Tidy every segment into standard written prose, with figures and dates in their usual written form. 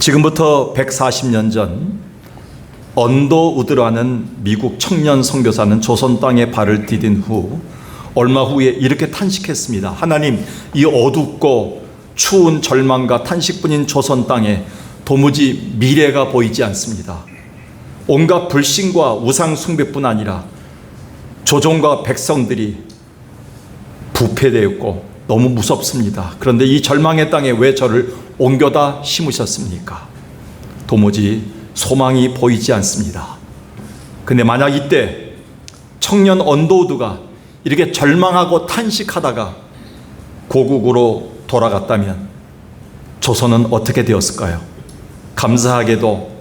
지금부터 140년 전 언더우드라는 미국 청년 선교사는 조선 땅에 발을 디딘 후 얼마 후에 이렇게 탄식했습니다. 하나님, 이 어둡고 추운 절망과 탄식뿐인 조선 땅에 도무지 미래가 보이지 않습니다. 온갖 불신과 우상 숭배뿐 아니라 조정과 백성들이 부패되었고 너무 무섭습니다. 그런데 이 절망의 땅에 왜 저를 옮겨다 심으셨습니까? 도무지 소망이 보이지 않습니다. 근데 만약 이때 청년 언더우드가 이렇게 절망하고 탄식하다가 고국으로 돌아갔다면 조선은 어떻게 되었을까요? 감사하게도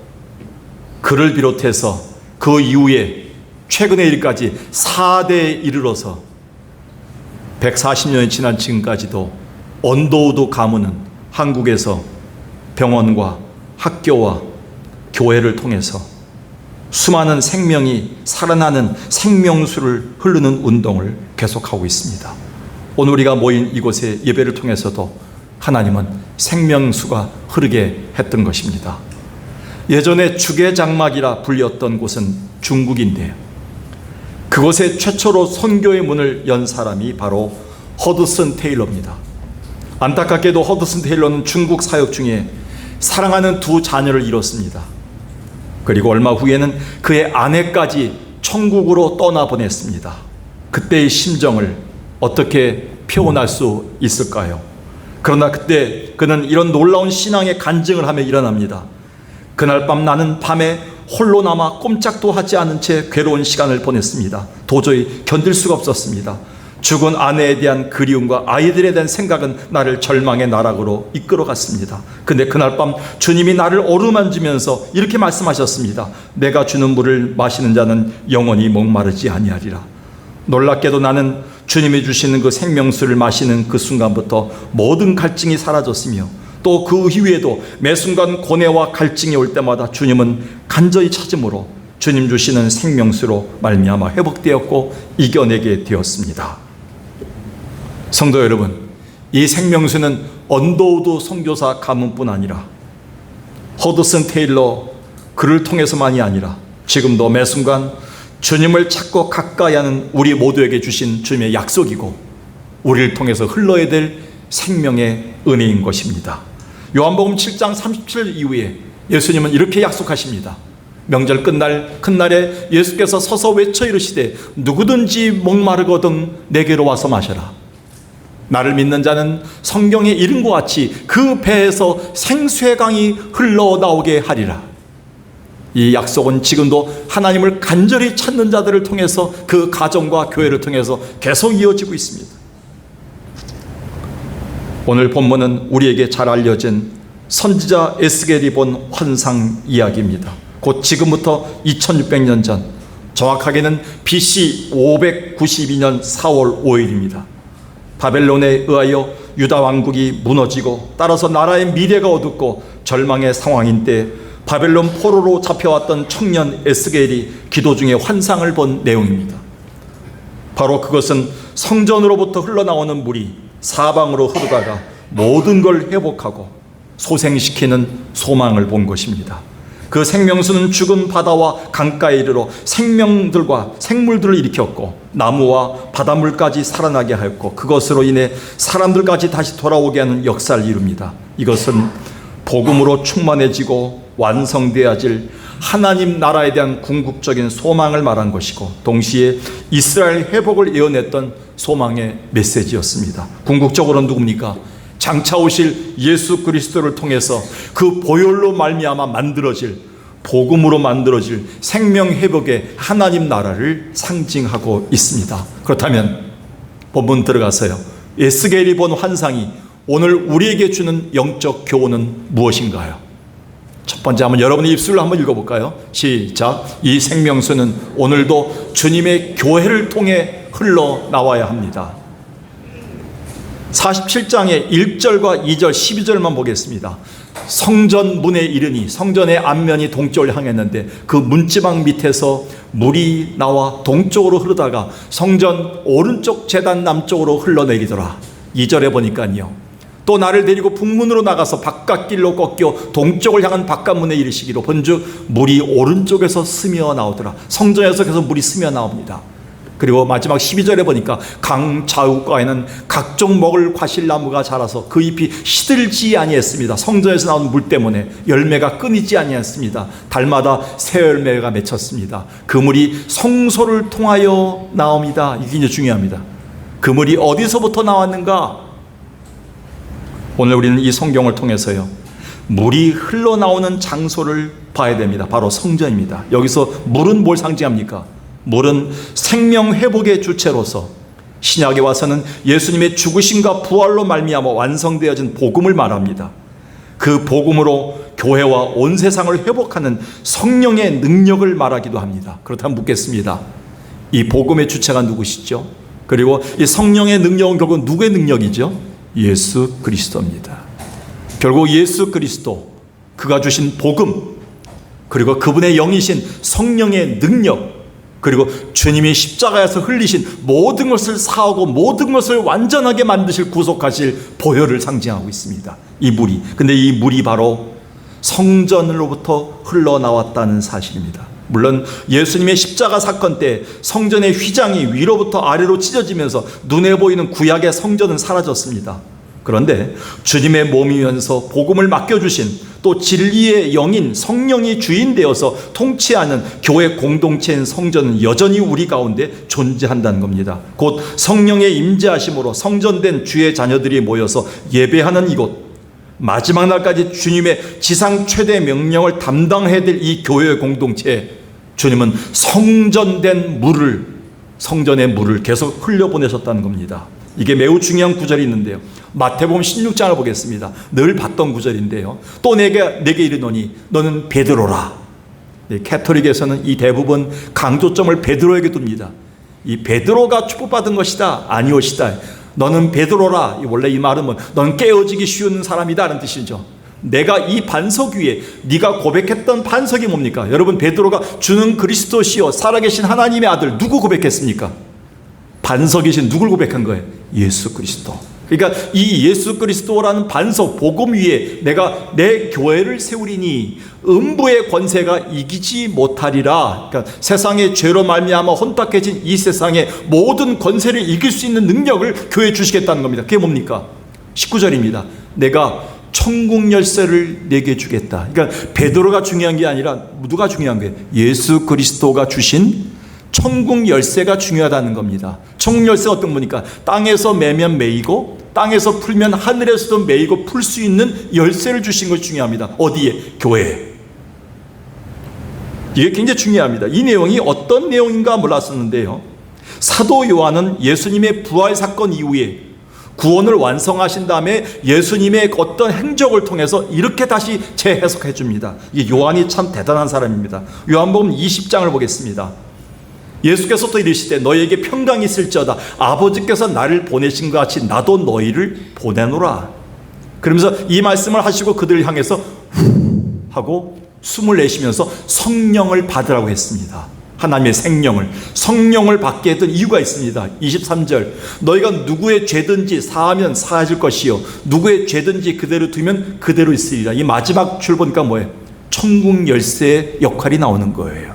그를 비롯해서 그 이후에 최근의 일까지 4대에 이르러서 140년이 지난 지금까지도 언더우드 가문은 한국에서 병원과 학교와 교회를 통해서 수많은 생명이 살아나는 생명수를 흐르는 운동을 계속하고 있습니다. 오늘 우리가 모인 이곳의 예배를 통해서도 하나님은 생명수가 흐르게 했던 것입니다. 예전에 주계장막이라 불렸던 곳은 중국인데 그곳에 최초로 선교의 문을 연 사람이 바로 허드슨 테일러입니다. 안타깝게도 허드슨 테일러는 중국 사역 중에 사랑하는 두 자녀를 잃었습니다. 그리고 얼마 후에는 그의 아내까지 천국으로 떠나보냈습니다. 그때의 심정을 어떻게 표현할 수 있을까요? 그러나 그때 그는 이런 놀라운 신앙의 간증을 하며 일어납니다. 그날 밤 나는 밤에 홀로 남아 꼼짝도 하지 않은 채 괴로운 시간을 보냈습니다. 도저히 견딜 수가 없었습니다. 죽은 아내에 대한 그리움과 아이들에 대한 생각은 나를 절망의 나락으로 이끌어갔습니다. 근데 그날 밤 주님이 나를 어루만지면서 이렇게 말씀하셨습니다. 내가 주는 물을 마시는 자는 영원히 목마르지 아니하리라. 놀랍게도 나는 주님이 주시는 그 생명수를 마시는 그 순간부터 모든 갈증이 사라졌으며 또 그 이후에도 매 순간 고뇌와 갈증이 올 때마다 주님은 간절히 찾음으로 주님 주시는 생명수로 말미암아 회복되었고 이겨내게 되었습니다. 성도 여러분, 이 생명수는 언더우드 선교사 가문뿐 아니라 허드슨 테일러 그를 통해서만이 아니라 지금도 매 순간 주님을 찾고 가까이 하는 우리 모두에게 주신 주님의 약속이고 우리를 통해서 흘러야 될 생명의 은혜인 것입니다. 요한복음 7장 37 이후에 예수님은 이렇게 약속하십니다. 명절 끝날에 예수께서 서서 외쳐 이르시되 누구든지 목마르거든 내게로 와서 마셔라. 나를 믿는 자는 성경에 이른 것 같이 그 배에서 생수의 강이 흘러나오게 하리라. 이 약속은 지금도 하나님을 간절히 찾는 자들을 통해서 그 가정과 교회를 통해서 계속 이어지고 있습니다. 오늘 본문은 우리에게 잘 알려진 선지자 에스겔이 본 환상 이야기입니다. 곧 지금부터 2600년 전, 정확하게는 BC 592년 4월 5일입니다. 바벨론에 의하여 유다 왕국이 무너지고 따라서 나라의 미래가 어둡고 절망의 상황인 때 바벨론 포로로 잡혀왔던 청년 에스겔이 기도 중에 환상을 본 내용입니다. 바로 그것은 성전으로부터 흘러나오는 물이 사방으로 흐르다가 모든 걸 회복하고 소생시키는 소망을 본 것입니다. 그 생명수는 죽은 바다와 강가에 이르러 생명들과 생물들을 일으켰고 나무와 바닷물까지 살아나게 하였고 그것으로 인해 사람들까지 다시 돌아오게 하는 역사를 이룹니다. 이것은 복음으로 충만해지고 완성되어질 하나님 나라에 대한 궁극적인 소망을 말한 것이고 동시에 이스라엘 회복을 예언했던 소망의 메시지였습니다. 궁극적으로는 누굽니까? 장차 오실 예수 그리스도를 통해서 그 보혈로 말미암아 만들어질 복음으로 만들어질 생명 회복의 하나님 나라를 상징하고 있습니다. 그렇다면 본문 들어가서요. 에스겔이 본 환상이 오늘 우리에게 주는 영적 교훈은 무엇인가요? 첫 번째 한번 여러분의 입술로 한번 읽어볼까요? 시작. 이 생명수는 오늘도 주님의 교회를 통해 흘러나와야 합니다. 47장의 1절과 2절 12절만 보겠습니다. 성전 문에 이르니 성전의 앞면이 동쪽을 향했는데 그 문지방 밑에서 물이 나와 동쪽으로 흐르다가 성전 오른쪽 제단 남쪽으로 흘러내리더라. 2절에 보니까요. 또 나를 데리고 북문으로 나가서 바깥길로 꺾여 동쪽을 향한 바깥문에 이르시기로 본즉 물이 오른쪽에서 스며 나오더라. 성전에서 계속 물이 스며 나옵니다. 그리고 마지막 12절에 보니까 강 좌우가에는 각종 먹을 과실나무가 자라서 그 잎이 시들지 아니했습니다. 성전에서 나온 물 때문에 열매가 끊이지 아니했습니다. 달마다 새 열매가 맺혔습니다. 그 물이 성소를 통하여 나옵니다. 이게 이제 중요합니다. 그 물이 어디서부터 나왔는가? 오늘 우리는 이 성경을 통해서요, 물이 흘러나오는 장소를 봐야 됩니다. 바로 성전입니다. 여기서 물은 뭘 상징합니까? 물은 생명 회복의 주체로서 신약에 와서는 예수님의 죽으심과 부활로 말미암아 완성되어진 복음을 말합니다. 그 복음으로 교회와 온 세상을 회복하는 성령의 능력을 말하기도 합니다. 그렇다면 묻겠습니다. 이 복음의 주체가 누구시죠? 그리고 이 성령의 능력은 결국 누구의 능력이죠? 예수 그리스도입니다. 결국 예수 그리스도, 그가 주신 복음, 그리고 그분의 영이신 성령의 능력, 그리고 주님이 십자가에서 흘리신 모든 것을 사하고 모든 것을 완전하게 만드실 구속하실 보혈을 상징하고 있습니다. 이 물이. 근데 이 물이 바로 성전으로부터 흘러나왔다는 사실입니다. 물론 예수님의 십자가 사건 때 성전의 휘장이 위로부터 아래로 찢어지면서 눈에 보이는 구약의 성전은 사라졌습니다. 그런데 주님의 몸이면서 복음을 맡겨주신 또 진리의 영인 성령이 주인 되어서 통치하는 교회 공동체인 성전은 여전히 우리 가운데 존재한다는 겁니다. 곧 성령의 임재하심으로 성전된 주의 자녀들이 모여서 예배하는 이곳, 마지막 날까지 주님의 지상 최대 명령을 담당해야 될 이 교회 공동체에 주님은 성전된 물을, 성전의 물을 계속 흘려보내셨다는 겁니다. 이게 매우 중요한 구절이 있는데요, 마태복음 16장을 보겠습니다. 늘 봤던 구절인데요, 또 내게 이르노니 너는 베드로라. 캐톨릭에서는 이 대부분 강조점을 베드로에게 둡니다. 이 베드로가 축복받은 것이다, 아니오시다. 너는 베드로라. 원래 이 말은 너는 깨어지기 쉬운 사람이다 라는 뜻이죠. 내가 이 반석 위에 네가 고백했던 반석이 뭡니까? 여러분, 베드로가 주는 그리스도시요 살아계신 하나님의 아들, 누구 고백했습니까? 반석이신 누굴 고백한 거예요? 예수 그리스도. 그러니까 이 예수 그리스도라는 반석, 복음 위에 내가 내 교회를 세우리니 음부의 권세가 이기지 못하리라. 그러니까 세상의 죄로 말미암아 혼탁해진 이 세상의 모든 권세를 이길 수 있는 능력을 교회에 주시겠다는 겁니다. 그게 뭡니까? 19절입니다. 내가 천국 열쇠를 내게 주겠다. 그러니까 베드로가 중요한 게 아니라 누가 중요한 거예요? 예수 그리스도가 주신 천국 열쇠가 중요하다는 겁니다. 천국 열쇠가 어떤 겁니까? 땅에서 매면 매이고 땅에서 풀면 하늘에서도 매이고 풀 수 있는 열쇠를 주신 것이 중요합니다. 어디에? 교회에. 이게 굉장히 중요합니다. 이 내용이 어떤 내용인가 몰랐었는데요, 사도 요한은 예수님의 부활 사건 이후에 구원을 완성하신 다음에 예수님의 어떤 행적을 통해서 이렇게 다시 재해석해 줍니다. 이 요한이 참 대단한 사람입니다. 요한복음 20장을 보겠습니다. 예수께서 또 이르시되 너희에게 평강이 있을지어다. 아버지께서 나를 보내신 것 같이 나도 너희를 보내노라. 그러면서 이 말씀을 하시고 그들을 향해서 후 하고 숨을 내쉬면서 성령을 받으라고 했습니다. 하나님의 생명을, 성령을 받게 했던 이유가 있습니다. 23절, 너희가 누구의 죄든지 사하면 사하실 것이요 누구의 죄든지 그대로 두면 그대로 있으리라. 이 마지막 줄 보니까 뭐예요? 천국 열쇠의 역할이 나오는 거예요.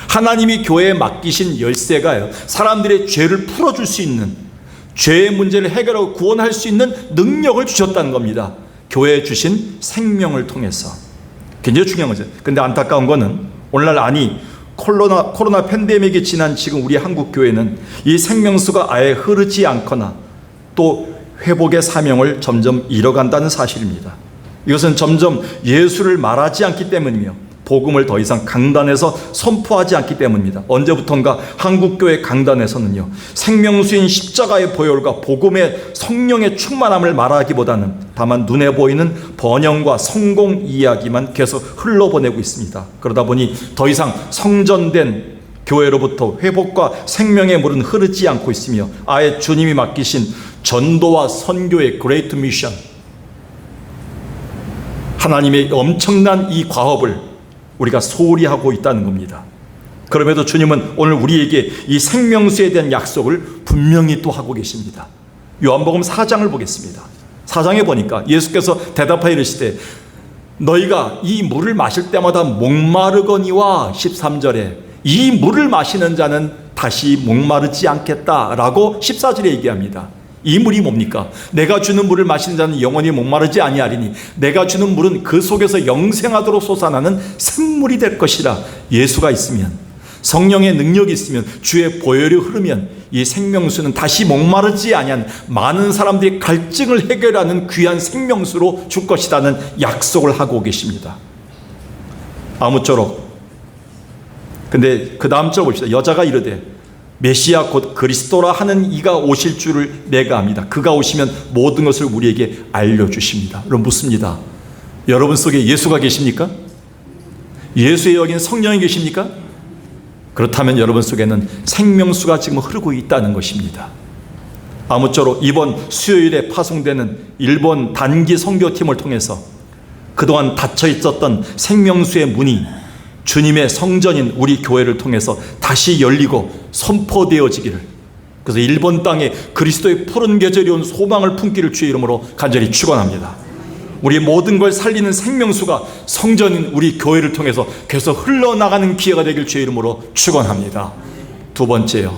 하나님이 교회에 맡기신 열쇠가요, 사람들의 죄를 풀어줄 수 있는, 죄의 문제를 해결하고 구원할 수 있는 능력을 주셨다는 겁니다. 교회에 주신 생명을 통해서. 굉장히 중요한 거죠. 근데 안타까운 거는 오늘날 코로나 팬데믹이 지난 지금 우리 한국 교회는 이 생명수가 아예 흐르지 않거나 또 회복의 사명을 점점 잃어간다는 사실입니다. 이것은 점점 예수를 말하지 않기 때문이며 복음을 더 이상 강단에서 선포하지 않기 때문입니다. 언제부턴가 한국교회 강단에서는요, 생명수인 십자가의 보혈과 복음의 성령의 충만함을 말하기보다는 다만 눈에 보이는 번영과 성공 이야기만 계속 흘러보내고 있습니다. 그러다 보니 더 이상 성전된 교회로부터 회복과 생명의 물은 흐르지 않고 있으며 아예 주님이 맡기신 전도와 선교의 그레이트 미션, 하나님의 엄청난 이 과업을 우리가 소홀히 하고 있다는 겁니다. 그럼에도 주님은 오늘 우리에게 이 생명수에 대한 약속을 분명히 또 하고 계십니다. 요한복음 4장을 보겠습니다. 4장에 보니까 예수께서 대답하여 이르시되 너희가 이 물을 마실 때마다 목마르거니와 13절에 이 물을 마시는 자는 다시 목마르지 않겠다라고 14절에 얘기합니다. 이 물이 뭡니까? 내가 주는 물을 마시는 자는 영원히 목마르지 아니하리니 내가 주는 물은 그 속에서 영생하도록 솟아나는 생물이 될 것이라. 예수가 있으면, 성령의 능력이 있으면, 주의 보혈이 흐르면 이 생명수는 다시 목마르지 아니한 많은 사람들이 갈증을 해결하는 귀한 생명수로 줄 것이라는 약속을 하고 계십니다. 아무쪼록. 근데 그 다음 절 봅시다. 여자가 이르되 메시아 곧 그리스도라 하는 이가 오실 줄을 내가 압니다. 그가 오시면 모든 것을 우리에게 알려주십니다. 여러분 묻습니다. 여러분 속에 예수가 계십니까? 예수의 여긴 성령이 계십니까? 그렇다면 여러분 속에는 생명수가 지금 흐르고 있다는 것입니다. 아무쪼록 이번 수요일에 파송되는 일본 단기 선교팀을 통해서 그동안 닫혀 있었던 생명수의 문이 주님의 성전인 우리 교회를 통해서 다시 열리고 선포되어지기를, 그래서 일본 땅에 그리스도의 푸른 계절이 온 소망을 품기를 주의 이름으로 간절히 축원합니다. 우리 모든 걸 살리는 생명수가 성전인 우리 교회를 통해서 계속 흘러나가는 기회가 되길 주의 이름으로 축원합니다. 두 번째요,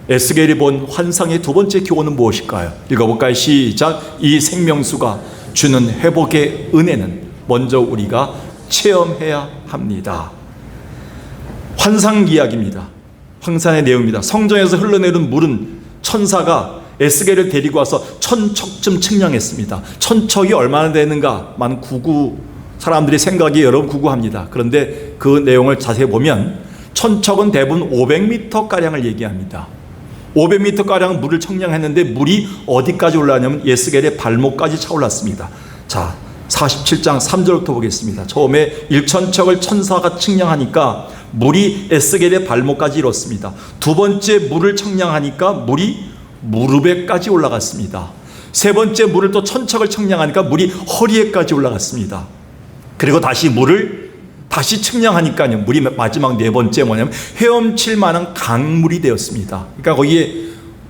에스겔이 본 환상의 두 번째 교훈은 무엇일까요? 읽어볼까요? 시작. 이 생명수가 주는 회복의 은혜는 먼저 우리가 체험해야 합니다. 환상 이야기입니다. 환상의 내용입니다. 성전에서 흘러내리는 물은 천사가 에스겔을 데리고 와서 천척쯤 측량했습니다. 천척이 얼마나 되는가? 많은 구구 사람들이 생각이 여러 구구합니다. 그런데 그 내용을 자세히 보면 천척은 대부분 500m가량을 얘기합니다. 500m가량 물을 측량했는데 물이 어디까지 올라가냐면 에스겔의 발목까지 차올랐습니다. 자, 47장 3절부터 보겠습니다. 처음에 1천척을 천사가 측량하니까 물이 에스겔의 발목까지 이뤘습니다. 두 번째 물을 측량하니까 물이 무릎에까지 올라갔습니다. 세 번째 물을 또 천척을 측량하니까 물이 허리에까지 올라갔습니다. 그리고 다시 물을 다시 측량하니까요, 물이 마지막 네 번째 뭐냐면 헤엄칠 만한 강물이 되었습니다. 그러니까 거기에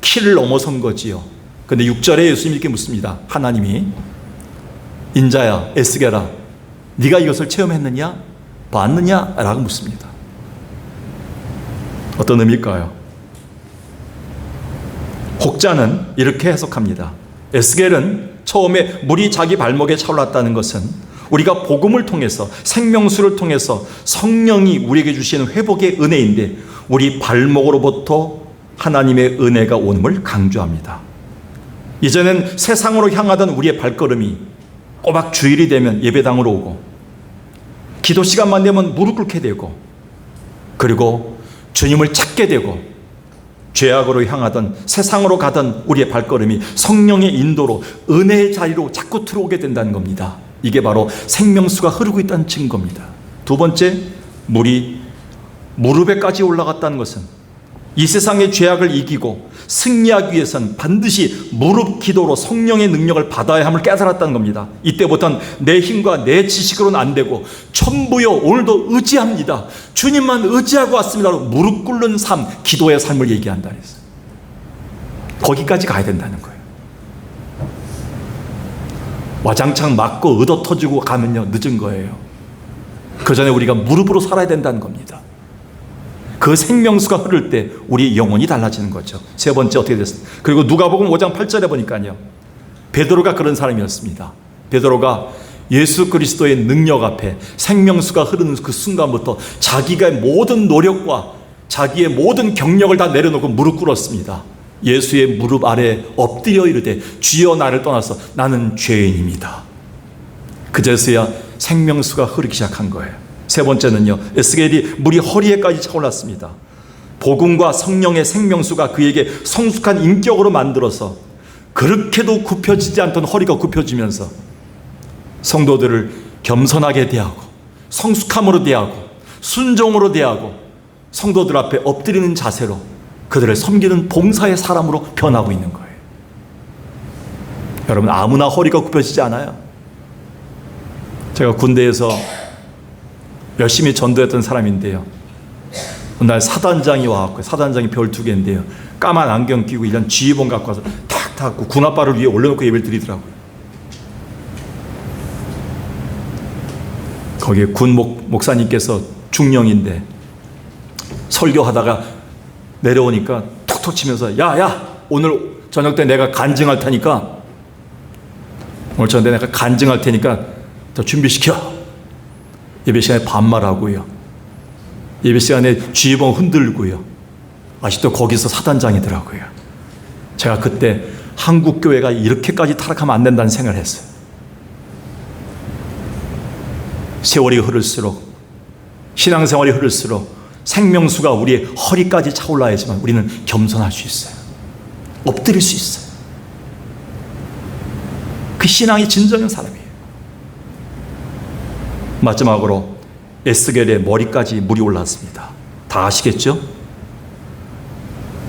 키를 넘어선 거지요. 근데 6절에 예수님이 이렇게 묻습니다. 하나님이 인자야, 에스겔아, 네가 이것을 체험했느냐? 봤느냐? 라고 묻습니다. 어떤 의미일까요? 혹자는 이렇게 해석합니다. 에스겔은 처음에 물이 자기 발목에 차올랐다는 것은 우리가 복음을 통해서, 생명수를 통해서 성령이 우리에게 주시는 회복의 은혜인데 우리 발목으로부터 하나님의 은혜가 오음을 강조합니다. 이제는 세상으로 향하던 우리의 발걸음이 꼬박 주일이 되면 예배당으로 오고 기도 시간만 되면 무릎 꿇게 되고 그리고 주님을 찾게 되고 죄악으로 향하던, 세상으로 가던 우리의 발걸음이 성령의 인도로 은혜의 자리로 자꾸 들어오게 된다는 겁니다. 이게 바로 생명수가 흐르고 있다는 증거입니다. 두 번째, 물이 무릎에까지 올라갔다는 것은 이 세상의 죄악을 이기고 승리하기 위해서는 반드시 무릎 기도로 성령의 능력을 받아야 함을 깨달았다는 겁니다. 이때부터는 내 힘과 내 지식으로는 안 되고 전부요 오늘도 의지합니다. 주님만 의지하고 왔습니다. 무릎 꿇는 삶, 기도의 삶을 얘기한다 그랬어요. 거기까지 가야 된다는 거예요. 와장창 맞고 의도 터지고 가면요 늦은 거예요. 그 전에 우리가 무릎으로 살아야 된다는 겁니다. 그 생명수가 흐를 때 우리 영혼이 달라지는 거죠. 세 번째 어떻게 됐습니까? 그리고 누가복음 5장 8절에 보니까요, 베드로가 그런 사람이었습니다. 베드로가 예수 그리스도의 능력 앞에 생명수가 흐르는 그 순간부터 자기가 모든 노력과 자기의 모든 경력을 다 내려놓고 무릎 꿇었습니다. 예수의 무릎 아래 엎드려 이르되 주여 나를 떠나서 나는 죄인입니다. 그제서야 생명수가 흐르기 시작한 거예요. 세 번째는요, 에스겔이 물이 허리에까지 차올랐습니다. 복음과 성령의 생명수가 그에게 성숙한 인격으로 만들어서 그렇게도 굽혀지지 않던 허리가 굽혀지면서 성도들을 겸손하게 대하고 성숙함으로 대하고 순종으로 대하고 성도들 앞에 엎드리는 자세로 그들을 섬기는 봉사의 사람으로 변하고 있는 거예요. 여러분, 아무나 허리가 굽혀지지 않아요. 제가 군대에서 열심히 전도했던 사람인데요, 어느 날 사단장이 와갖고, 사단장이 별 2개인데요, 까만 안경 끼고 이런 지휘봉 갖고 와서 탁 다 군합바를 위에 올려놓고 예배를 드리더라고요. 거기에 군 목사님께서 중령인데 설교하다가 내려오니까 툭툭 치면서 야 오늘 저녁 때 내가 간증할 테니까 오늘 저녁 때 내가 간증할 테니까 더 준비시켜. 예배 시간에 반말하고요. 예배 시간에 쥐봉 흔들고요. 아직도 거기서 사단장이더라고요. 제가 그때 한국 교회가 이렇게까지 타락하면 안 된다는 생각을 했어요. 세월이 흐를수록, 신앙생활이 흐를수록 생명수가 우리의 허리까지 차올라야지만 우리는 겸손할 수 있어요. 엎드릴 수 있어요. 그 신앙이 진정한 사람이에요. 마지막으로 에스겔의 머리까지 물이 올랐습니다. 다 아시겠죠?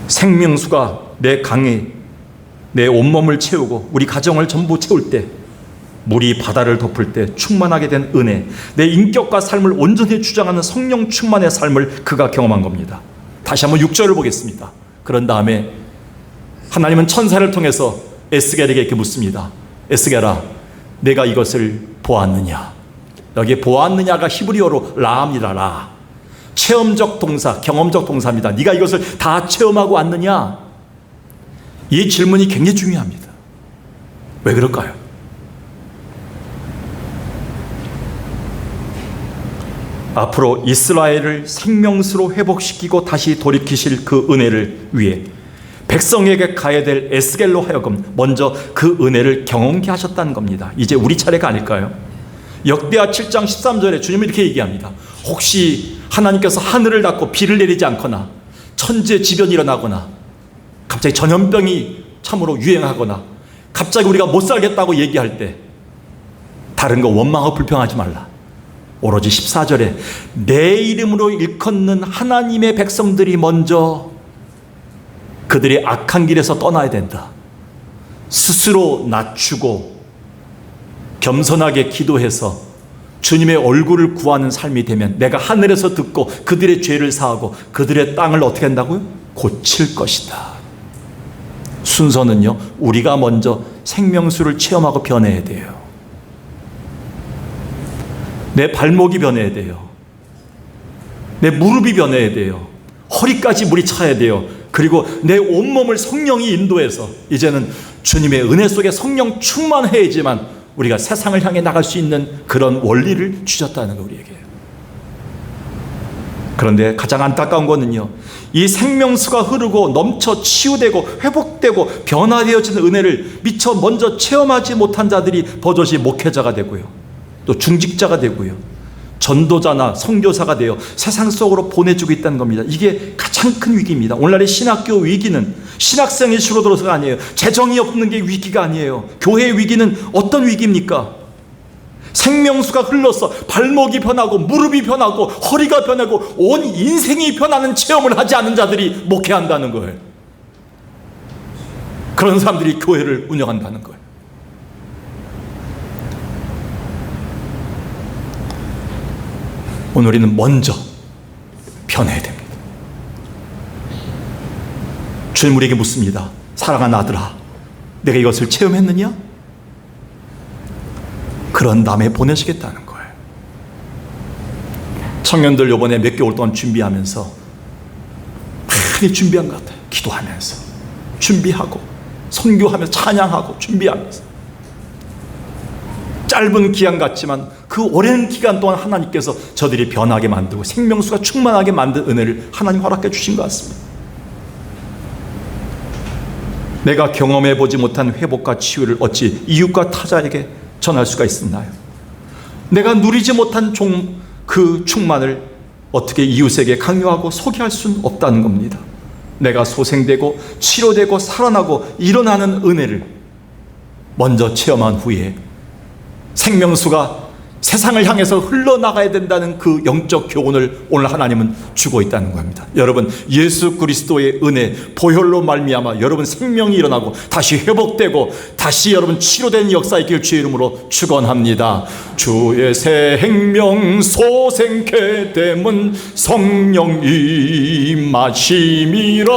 생명수가 내 강에 내 온몸을 채우고 우리 가정을 전부 채울 때, 물이 바다를 덮을 때 충만하게 된 은혜, 내 인격과 삶을 온전히 주장하는 성령 충만의 삶을 그가 경험한 겁니다. 다시 한번 6절을 보겠습니다. 그런 다음에 하나님은 천사를 통해서 에스겔에게 이렇게 묻습니다. 에스겔아, 내가 이것을 보았느냐? 여기에 보았느냐가 히브리어로 라입니다. 라. 체험적 동사, 경험적 동사입니다. 네가 이것을 다 체험하고 왔느냐? 이 질문이 굉장히 중요합니다. 왜 그럴까요? 앞으로 이스라엘을 생명수로 회복시키고 다시 돌이키실 그 은혜를 위해 백성에게 가야 될 에스겔로 하여금 먼저 그 은혜를 경험케 하셨다는 겁니다. 이제 우리 차례가 아닐까요? 역대하 7장 13절에 주님이 이렇게 얘기합니다. 혹시 하나님께서 하늘을 닫고 비를 내리지 않거나 천재지변이 일어나거나 갑자기 전염병이 참으로 유행하거나 갑자기 우리가 못 살겠다고 얘기할 때 다른 거 원망하고 불평하지 말라. 오로지 14절에 내 이름으로 일컫는 하나님의 백성들이 먼저 그들의 악한 길에서 떠나야 된다. 스스로 낮추고 겸손하게 기도해서 주님의 얼굴을 구하는 삶이 되면 내가 하늘에서 듣고 그들의 죄를 사하고 그들의 땅을 어떻게 한다고요? 고칠 것이다. 순서는요, 우리가 먼저 생명수를 체험하고 변해야 돼요. 내 발목이 변해야 돼요. 내 무릎이 변해야 돼요. 허리까지 물이 차야 돼요. 그리고 내 온몸을 성령이 인도해서 이제는 주님의 은혜 속에 성령 충만해야지만 우리가 세상을 향해 나갈 수 있는 그런 원리를 주셨다는 거 우리에게. 그런데 가장 안타까운 거는요, 이 생명수가 흐르고 넘쳐 치유되고 회복되고 변화되어지는 은혜를 미처 먼저 체험하지 못한 자들이 버젓이 목회자가 되고요, 또 중직자가 되고요, 전도자나 선교사가 되어 세상 속으로 보내주고 있다는 겁니다. 이게 가장 큰 위기입니다. 오늘날의 신학교 위기는 신학생이 줄어들어서가 아니에요. 재정이 없는 게 위기가 아니에요. 교회의 위기는 어떤 위기입니까? 생명수가 흘러서 발목이 변하고 무릎이 변하고 허리가 변하고 온 인생이 변하는 체험을 하지 않은 자들이 목회한다는 거예요. 그런 사람들이 교회를 운영한다는 거예요. 오늘 우리는 먼저 변해야 됩니다. 주님 우리에게 묻습니다. 사랑하는 아들아, 내가 이것을 체험했느냐? 그런 다음에 보내시겠다는 거예요. 청년들 이번에 몇 개월 동안 준비하면서 많이 준비한 것 같아요. 기도하면서 준비하고 선교하면서 찬양하고 준비하면서 짧은 기간 같지만 그 오랜 기간 동안 하나님께서 저들이 변하게 만들고 생명수가 충만하게 만든 은혜를 하나님 허락해 주신 것 같습니다. 내가 경험해 보지 못한 회복과 치유를 어찌 이웃과 타자에게 전할 수가 있었나요? 내가 누리지 못한 그 충만을 어떻게 이웃에게 강요하고 소개할 수는 없다는 겁니다. 내가 소생되고 치료되고 살아나고 일어나는 은혜를 먼저 체험한 후에 생명수가 세상을 향해서 흘러나가야 된다는 그 영적 교훈을 오늘 하나님은 주고 있다는 겁니다. 여러분, 예수 그리스도의 은혜, 보혈로 말미암아 여러분 생명이 일어나고 다시 회복되고 다시 여러분 치료된 역사 있길 주의 이름으로 축원합니다. 주의 생명 소생케 됨은 성령 임하심이라.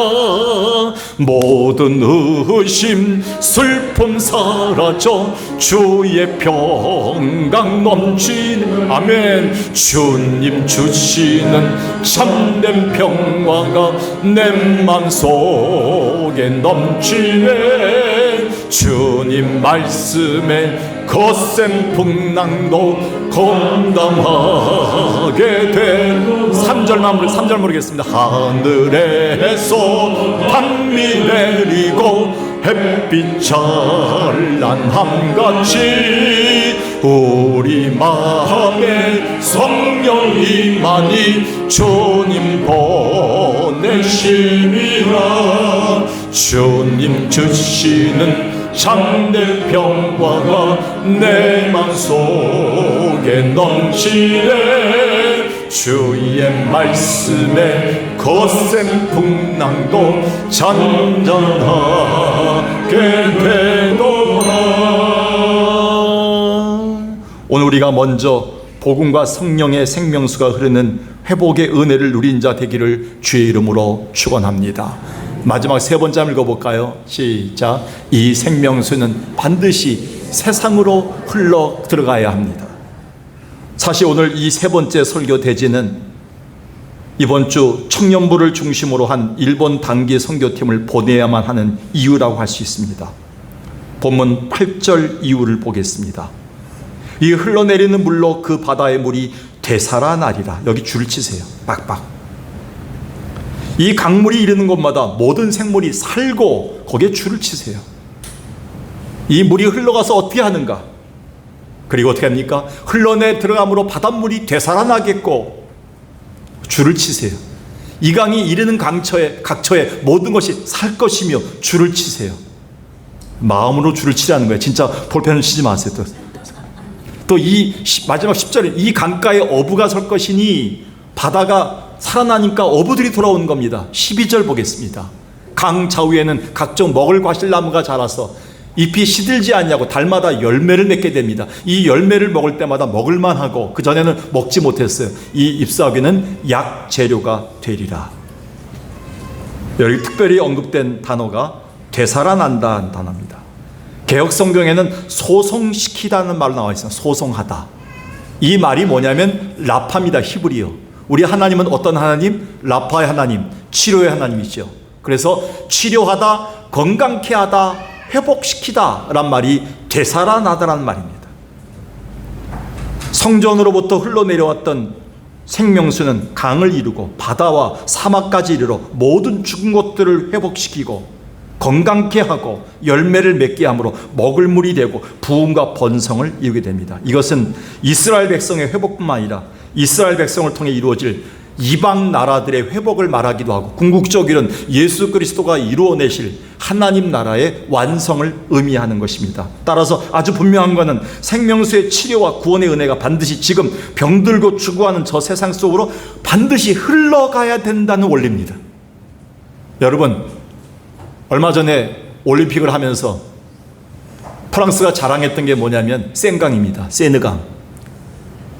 모든 의심 슬픔 사라져 주의 평강 넘치는 아멘. 주님 주시는 참된 평화가 내 맘속에 넘치네. 주님 말씀에 거센 풍랑도 감당하게 된 3절 모르겠습니다. 하늘에서 단미 내리고 햇빛 찬란함같이 우리 마음에 성령이 많이 주님 보내심이라. 주님 주시는 참된 평화가 내 맘속에 넘치네. 주의 말씀에 거센 풍랑도 잔잔하게 되도다. 오늘 우리가 먼저 복음과 성령의 생명수가 흐르는 회복의 은혜를 누린 자 되기를 주의 이름으로 축원합니다. 마지막 세 번째 한번 읽어볼까요? 시작. 이 생명수는 반드시 세상으로 흘러 들어가야 합니다. 사실 오늘 이 세 번째 설교 대지는 이번 주 청년부를 중심으로 한 일본 단기 선교팀을 보내야만 하는 이유라고 할 수 있습니다. 본문 8절 이유를 보겠습니다. 이 흘러내리는 물로 그 바다의 물이 되살아나리라. 여기 줄을 치세요. 빡빡. 이 강물이 이르는 곳마다 모든 생물이 살고 거기에 줄을 치세요. 이 물이 흘러가서 어떻게 하는가? 그리고 어떻게 합니까? 흘러내 들어감으로 바닷물이 되살아나겠고 줄을 치세요. 이 강이 이르는 각처에 모든 것이 살 것이며 줄을 치세요. 마음으로 줄을 치라는 거예요. 진짜 볼펜을 치지 마세요. 또 이 마지막 10절에 이 강가에 어부가 설 것이니 바다가 살아나니까 어부들이 돌아오는 겁니다. 12절 보겠습니다. 강 좌우에는 각종 먹을 과실나무가 자라서 잎이 시들지 않냐고 달마다 열매를 맺게 됩니다. 이 열매를 먹을 때마다 먹을만 하고 그전에는 먹지 못했어요. 이 잎사귀는 약 재료가 되리라. 여기 특별히 언급된 단어가 되살아난다는 단어입니다. 개역성경에는 소송시키다는 말로 나와 있어요. 소송하다. 이 말이 뭐냐면 라파입니다. 히브리어. 우리 하나님은 어떤 하나님? 라파의 하나님, 치료의 하나님이죠. 그래서 치료하다, 건강케 하다, 회복시키다 란 말이 되살아나다라는 말입니다. 성전으로부터 흘러내려왔던 생명수는 강을 이루고 바다와 사막까지 이르러 모든 죽은 것들을 회복시키고 건강케 하고 열매를 맺게 함으로 먹을 물이 되고 부흥과 번성을 이루게 됩니다. 이것은 이스라엘 백성의 회복뿐만 아니라 이스라엘 백성을 통해 이루어질 이방 나라들의 회복을 말하기도 하고 궁극적으로는 예수 그리스도가 이루어내실 하나님 나라의 완성을 의미하는 것입니다. 따라서 아주 분명한 것은 생명수의 치료와 구원의 은혜가 반드시 지금 병들고 죽어가는 저 세상 속으로 반드시 흘러가야 된다는 원리입니다. 여러분, 얼마 전에 올림픽을 하면서 프랑스가 자랑했던 게 뭐냐면 센강입니다. 세느강.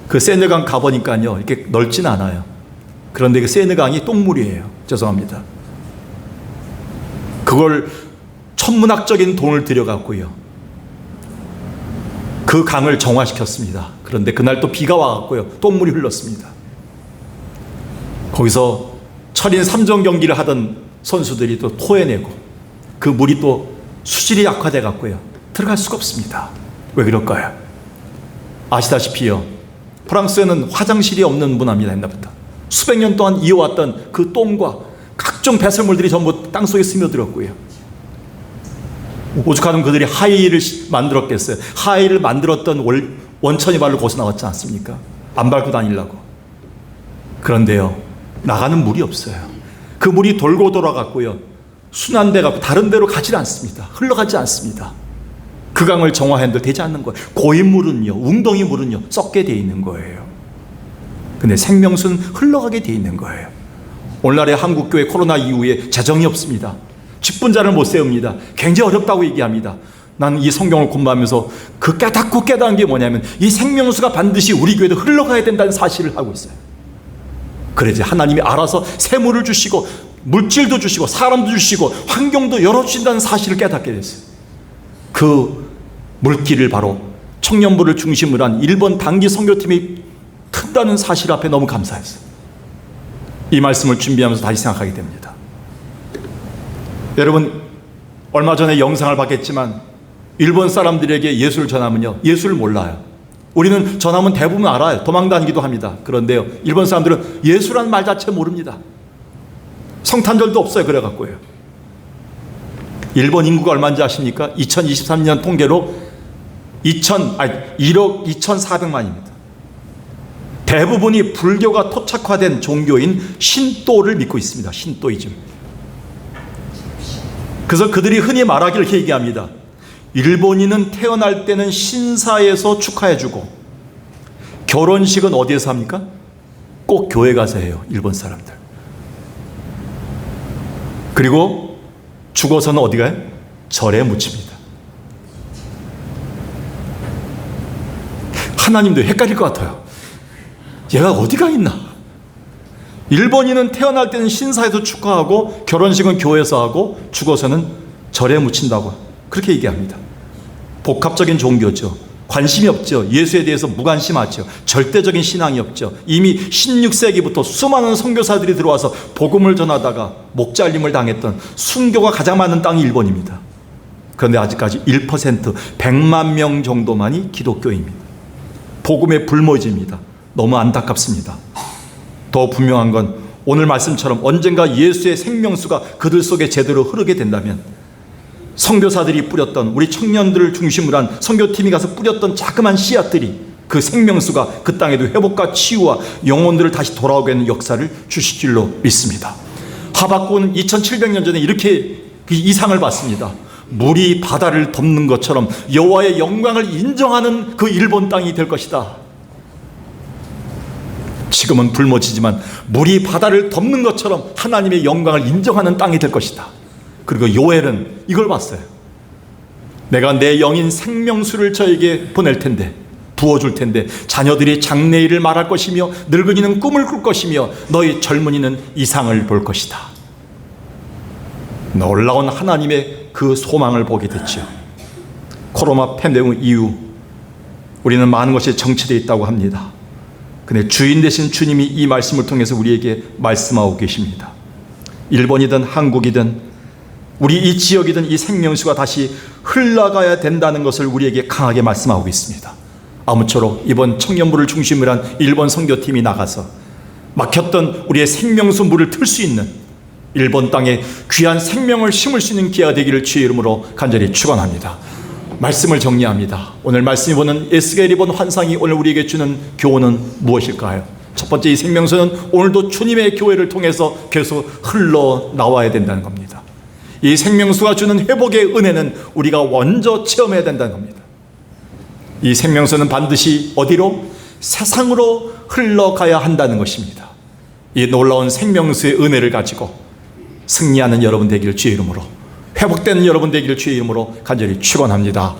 그 세느강 가보니까요, 이렇게 넓진 않아요. 그런데 그 세느강이 똥물이에요. 죄송합니다. 그걸 천문학적인 돈을 들여갖고요, 그 강을 정화시켰습니다. 그런데 그날 또 비가 와갖고요, 똥물이 흘렀습니다. 거기서 철인 3종 경기를 하던 선수들이 또 토해내고 그 물이 또 수질이 약화돼 갖고요, 들어갈 수가 없습니다. 왜 그럴까요? 아시다시피요, 프랑스에는 화장실이 없는 문화입니다. 옛날부터 수백 년 동안 이어왔던 그 똥과 각종 배설물들이 전부 땅속에 스며들었고요, 오죽하면 그들이 하이힐을 만들었겠어요. 하이힐을 만들었던 원천이 발로 거기서 나왔지 않습니까? 안 밟고 다니려고. 그런데요, 나가는 물이 없어요. 그 물이 돌고 돌아갔고요, 순환돼 갖고 다른 데로 가지 않습니다. 흘러가지 않습니다. 그 강을 정화해도 되지 않는 거예요. 고인물은요, 웅덩이 물은요, 썩게 돼 있는 거예요. 근데 생명수는 흘러가게 돼 있는 거예요. 오늘날의 한국교회 코로나 이후에 재정이 없습니다. 직분자를 못 세웁니다. 굉장히 어렵다고 얘기합니다. 나는 이 성경을 공부하면서 그 깨닫는 게 뭐냐면 이 생명수가 반드시 우리 교회도 흘러가야 된다는 사실을 하고 있어요. 그래서 하나님이 알아서 세물을 주시고 물질도 주시고 사람도 주시고 환경도 열어주신다는 사실을 깨닫게 됐어요. 그 물길을 바로 청년부를 중심으로 한 일본 단기 선교팀이 튼다는 사실 앞에 너무 감사했어요. 이 말씀을 준비하면서 다시 생각하게 됩니다. 여러분, 얼마 전에 영상을 봤겠지만 일본 사람들에게 예수를 전하면요, 예수를 몰라요. 우리는 전하면 대부분 알아요. 도망다니기도 합니다. 그런데요, 일본 사람들은 예수란 말 자체 모릅니다. 성탄절도 없어요. 그래갖고요. 일본 인구가 얼마인지 아십니까? 2023년 통계로 1억 2,400만입니다. 대부분이 불교가 토착화된 종교인 신도를 믿고 있습니다. 신도이즘. 그래서 그들이 흔히 말하기를 이렇게 얘기합니다. 일본인은 태어날 때는 신사에서 축하해주고 결혼식은 어디에서 합니까? 꼭 교회 가서 해요. 일본 사람들. 그리고 죽어서는 어디 가요? 절에 묻힙니다. 하나님도 헷갈릴 것 같아요. 얘가 어디가 있나? 일본인은 태어날 때는 신사에서 축하하고 결혼식은 교회에서 하고 죽어서는 절에 묻힌다고 그렇게 얘기합니다. 복합적인 종교죠. 관심이 없죠. 예수에 대해서 무관심하죠. 절대적인 신앙이 없죠. 이미 16세기부터 수많은 선교사들이 들어와서 복음을 전하다가 목 잘림을 당했던 순교가 가장 많은 땅이 일본입니다. 그런데 아직까지 1%, 100만 명 정도만이 기독교입니다. 복음의 불모지입니다. 너무 안타깝습니다. 더 분명한 건 오늘 말씀처럼 언젠가 예수의 생명수가 그들 속에 제대로 흐르게 된다면 선교사들이 뿌렸던, 우리 청년들을 중심으로 한 선교팀이 가서 뿌렸던 자그마한 씨앗들이 그 생명수가 그 땅에도 회복과 치유와 영혼들을 다시 돌아오게 하는 역사를 주실 줄로 믿습니다. 하박국은 2700년 전에 이렇게 그 이상을 봤습니다. 물이 바다를 덮는 것처럼 여호와의 영광을 인정하는 그 일본 땅이 될 것이다. 지금은 불모지지만 물이 바다를 덮는 것처럼 하나님의 영광을 인정하는 땅이 될 것이다. 그리고 요엘은 이걸 봤어요. 내가 내 영인 생명수를 저에게 보낼 텐데, 부어줄 텐데 자녀들이 장래일을 말할 것이며 늙은이는 꿈을 꿀 것이며 너희 젊은이는 이상을 볼 것이다. 놀라운 하나님의 그 소망을 보게 됐죠. 코로나 팬데믹 이후 우리는 많은 것이 정체되어 있다고 합니다. 근데 주인 되신 주님이 이 말씀을 통해서 우리에게 말씀하고 계십니다. 일본이든 한국이든 우리 이 지역이든 이 생명수가 다시 흘러가야 된다는 것을 우리에게 강하게 말씀하고 있습니다. 아무쪼록 이번 청년부를 중심으로 한 일본 선교팀이 나가서 막혔던 우리의 생명수 물을 틀 수 있는 일본 땅에 귀한 생명을 심을 수 있는 기회가 되기를 주의 이름으로 간절히 축원합니다. 말씀을 정리합니다. 오늘 말씀이 보는 에스겔이 본 환상이 오늘 우리에게 주는 교훈은 무엇일까요? 첫 번째, 이 생명수는 오늘도 주님의 교회를 통해서 계속 흘러나와야 된다는 겁니다. 이 생명수가 주는 회복의 은혜는 우리가 먼저 체험해야 된다는 겁니다. 이 생명수는 반드시 어디로? 세상으로 흘러가야 한다는 것입니다. 이 놀라운 생명수의 은혜를 가지고 승리하는 여러분 되기를 주의 이름으로, 회복되는 여러분 되기를 주의 이름으로 간절히 축원합니다.